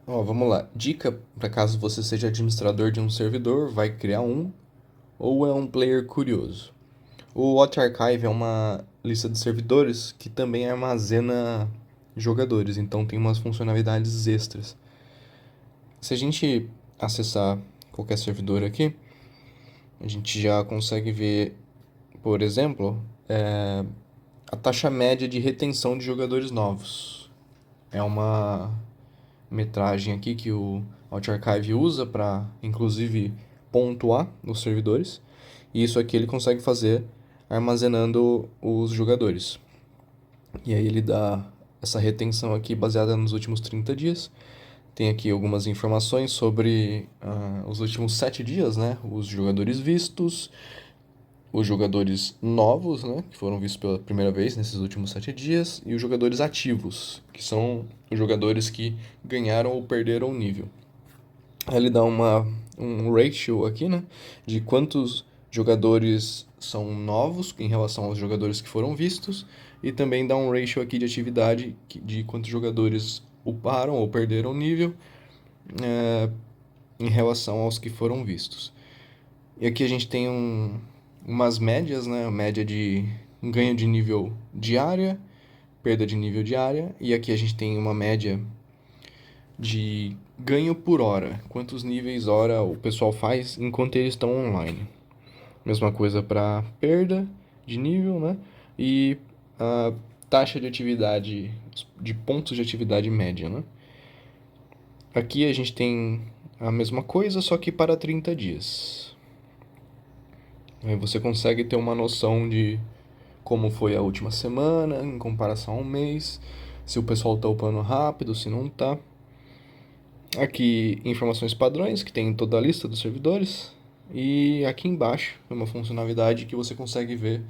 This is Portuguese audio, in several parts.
Ó, vamos lá. Dica para caso você seja administrador de um servidor, vai criar um, ou é um player curioso. O Watch Archive é uma lista de servidores que também armazena jogadores, então tem umas funcionalidades extras. Se a gente acessar qualquer servidor aqui, a gente já consegue ver, por exemplo, a taxa média de retenção de jogadores novos. É uma metragem aqui que o OutArchive usa para, inclusive, pontuar os servidores. E isso aqui ele consegue fazer armazenando os jogadores. E aí ele dá essa retenção aqui baseada nos últimos 30 dias. Tem aqui algumas informações sobre os últimos 7 dias, né? Os jogadores vistos, os jogadores novos, né, que foram vistos pela primeira vez nesses últimos 7 dias, e os jogadores ativos, que são os jogadores que ganharam ou perderam o nível. Aí ele dá um ratio aqui, né, de quantos jogadores são novos em relação aos jogadores que foram vistos, e também dá um ratio aqui de atividade de quantos jogadores uparam ou perderam o nível é, em relação aos que foram vistos. E aqui a gente tem umas médias, né? Média de ganho de nível diária, perda de nível diária. E aqui a gente tem uma média de ganho por hora. Quantos níveis hora o pessoal faz enquanto eles estão online. Mesma coisa para perda de nível, né? E a taxa de atividade, de pontos de atividade média, né? Aqui a gente tem a mesma coisa, só que para 30 dias. Aí você consegue ter uma noção de como foi a última semana em comparação ao mês, se o pessoal tá upando rápido, se não tá. Aqui, informações padrões, que tem toda a lista dos servidores. E aqui embaixo é uma funcionalidade que você consegue ver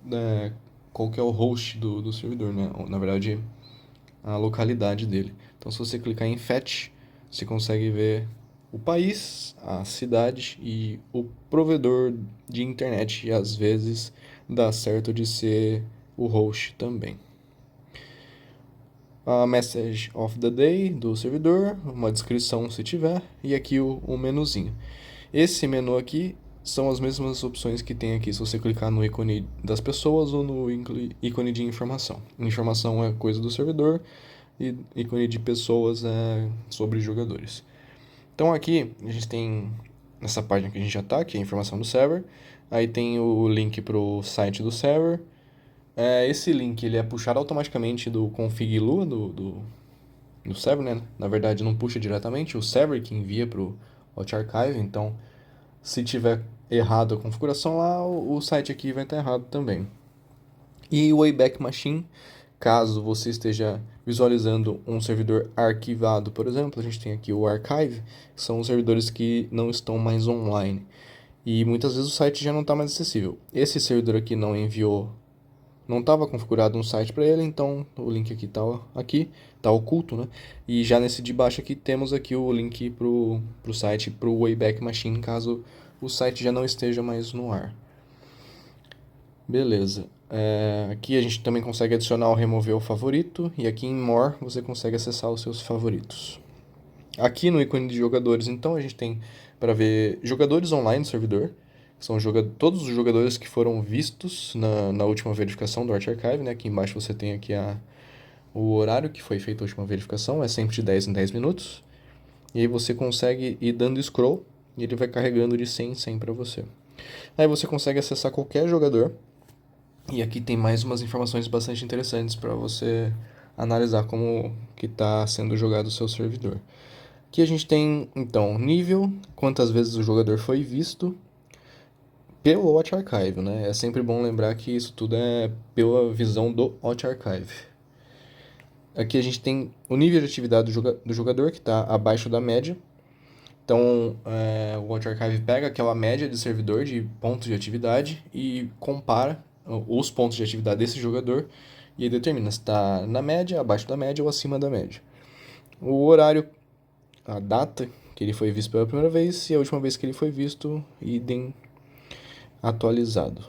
né, qual que é o host do servidor, né? Na verdade, a localidade dele. Então, se você clicar em Fetch, você consegue ver o país, a cidade e o provedor de internet. E às vezes dá certo de ser o host também. A message of the day do servidor, uma descrição se tiver, e aqui o menuzinho. Esse menu aqui são as mesmas opções que tem aqui se você clicar no ícone das pessoas ou no ícone de informação. Informação é coisa do servidor e ícone de pessoas é sobre jogadores. Então aqui a gente tem nessa página que a gente já está, que é a informação do server. Aí tem o link para o site do server. Esse link ele é puxado automaticamente do config Lua do server, né? Na verdade não puxa diretamente, o server que envia para o Hot Archive. Então se tiver errado a configuração lá, o site aqui vai estar errado também. E o Wayback Machine, caso você esteja visualizando um servidor arquivado, por exemplo, a gente tem aqui o Archive, que são os servidores que não estão mais online. E muitas vezes o site já não está mais acessível. Esse servidor aqui não enviou, não estava configurado um site para ele, então o link aqui, tá oculto, né? E já nesse de baixo aqui temos aqui o link pro site, pro Wayback Machine, caso o site já não esteja mais no ar. Beleza. Aqui a gente também consegue adicionar ou remover o favorito. E aqui em More você consegue acessar os seus favoritos. Aqui no ícone de jogadores, então, a gente tem para ver jogadores online do servidor. São todos os jogadores que foram vistos na última verificação do Arch Archive. Né? Aqui embaixo você tem aqui o horário que foi feita a última verificação. É sempre de 10 em 10 minutos. E aí você consegue ir dando scroll e ele vai carregando de 100 em 100 para você. Aí você consegue acessar qualquer jogador. E aqui tem mais umas informações bastante interessantes para você analisar como que está sendo jogado o seu servidor. Aqui a gente tem, então, nível, quantas vezes o jogador foi visto pelo Watch Archive, né? É sempre bom lembrar que isso tudo é pela visão do Watch Archive. Aqui a gente tem o nível de atividade do jogador, que está abaixo da média. Então, o Watch Archive pega aquela média de servidor de pontos de atividade e compara os pontos de atividade desse jogador e aí determina se está na média, abaixo da média ou acima da média. O horário, a data que ele foi visto pela primeira vez e a última vez que ele foi visto, idem atualizado.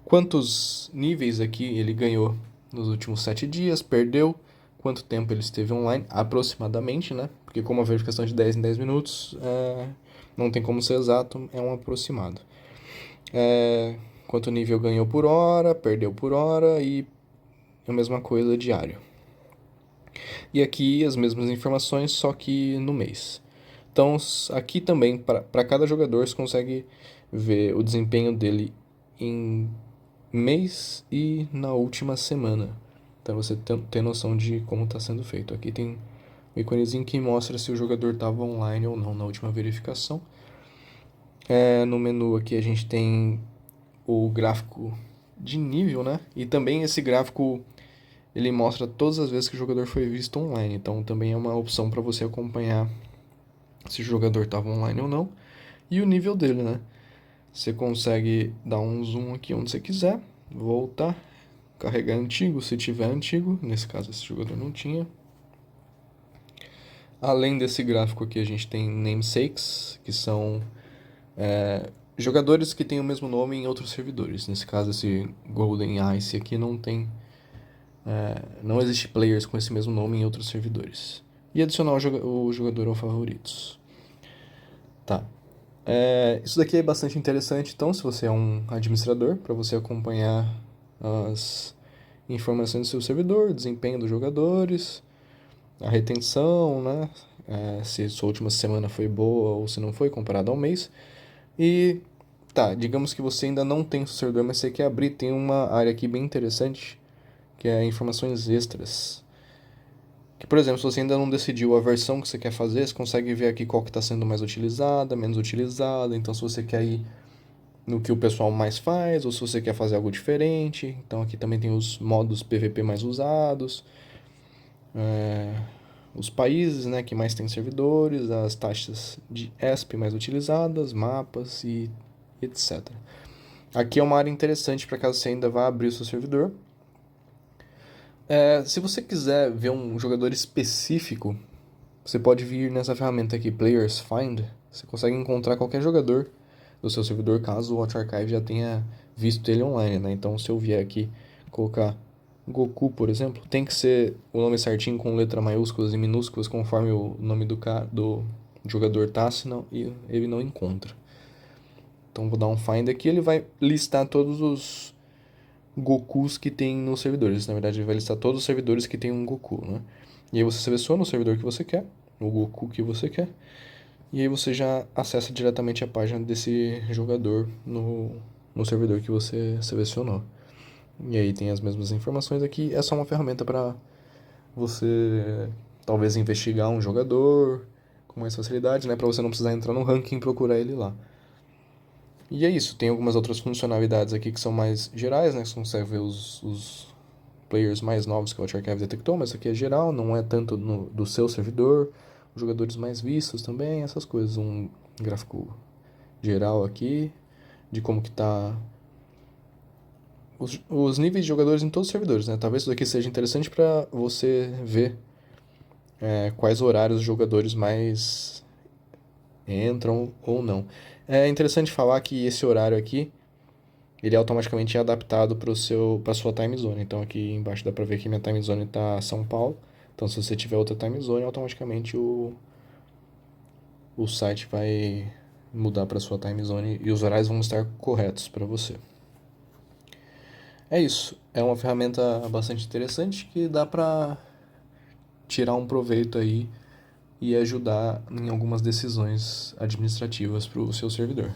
Quantos níveis aqui ele ganhou nos últimos 7 dias, perdeu, quanto tempo ele esteve online, aproximadamente, né? Porque como a verificação é de 10 em 10 minutos, não tem como ser exato, é um aproximado. Quanto nível ganhou por hora, perdeu por hora e a mesma coisa diário. E aqui as mesmas informações, só que no mês. Então, aqui também, para cada jogador, você consegue ver o desempenho dele em mês e na última semana. Então, você tem noção de como está sendo feito. Aqui tem um íconezinho que mostra se o jogador estava online ou não na última verificação. No menu aqui a gente tem o gráfico de nível, né? E também esse gráfico ele mostra todas as vezes que o jogador foi visto online. Então também é uma opção para você acompanhar se o jogador estava online ou não. E o nível dele, né? Você consegue dar um zoom aqui onde você quiser, voltar, carregar antigo se tiver antigo. Nesse caso esse jogador não tinha. Além desse gráfico aqui a gente tem namesakes, que são jogadores que têm o mesmo nome em outros servidores. Nesse caso esse Golden Ice aqui não tem... não existe players com esse mesmo nome em outros servidores. E adicionar o jogador ao favoritos. Tá. Isso daqui é bastante interessante, então, se você é um administrador, para você acompanhar as informações do seu servidor, desempenho dos jogadores, a retenção, né? Se sua última semana foi boa ou se não foi, comparado ao mês. E, tá, digamos que você ainda não tem o seu servidor, mas você quer abrir, tem uma área aqui bem interessante, que é informações extras. Que, por exemplo, se você ainda não decidiu a versão que você quer fazer, você consegue ver aqui qual que está sendo mais utilizada, menos utilizada. Então, se você quer ir no que o pessoal mais faz, ou se você quer fazer algo diferente. Então, aqui também tem os modos PVP mais usados, os países, né, que mais tem servidores, as taxas de ESP mais utilizadas, mapas e etc. Aqui é uma área interessante para caso você ainda vá abrir o seu servidor. Se você quiser ver um jogador específico, você pode vir nessa ferramenta aqui, Players Find. Você consegue encontrar qualquer jogador do seu servidor, caso o Watch Archive já tenha visto ele online, né? Então, se eu vier aqui colocar Goku, por exemplo, tem que ser o nome certinho com letra maiúsculas e minúsculas, conforme o nome do jogador tá, senão ele não encontra. Então, vou dar um Find aqui, ele vai listar todos os Gokus que tem nos servidores. Na verdade, ele vai listar todos os servidores que tem um Goku, né? E aí você seleciona o servidor que você quer, o Goku que você quer, e aí você já acessa diretamente a página desse jogador no servidor que você selecionou. E aí tem as mesmas informações aqui. É só uma ferramenta para você talvez investigar um jogador com mais facilidade, né? Para você não precisar entrar no ranking e procurar ele lá. E é isso, tem algumas outras funcionalidades aqui que são mais gerais, né? Você consegue ver os players mais novos que o Watch Archive detectou, mas isso aqui é geral, não é tanto do seu servidor. Os jogadores mais vistos também, essas coisas. Um gráfico geral aqui, de como que tá os níveis de jogadores em todos os servidores, né? Talvez isso daqui seja interessante para você ver quais horários os jogadores mais entram ou não. É interessante falar que esse horário aqui, ele automaticamente é adaptado para sua time zone. Então aqui embaixo dá para ver que minha time zone está São Paulo. Então se você tiver outra time zone, automaticamente o site vai mudar para sua time zone e os horários vão estar corretos para você. É isso. É uma ferramenta bastante interessante que dá para tirar um proveito aí e ajudar em algumas decisões administrativas para o seu servidor.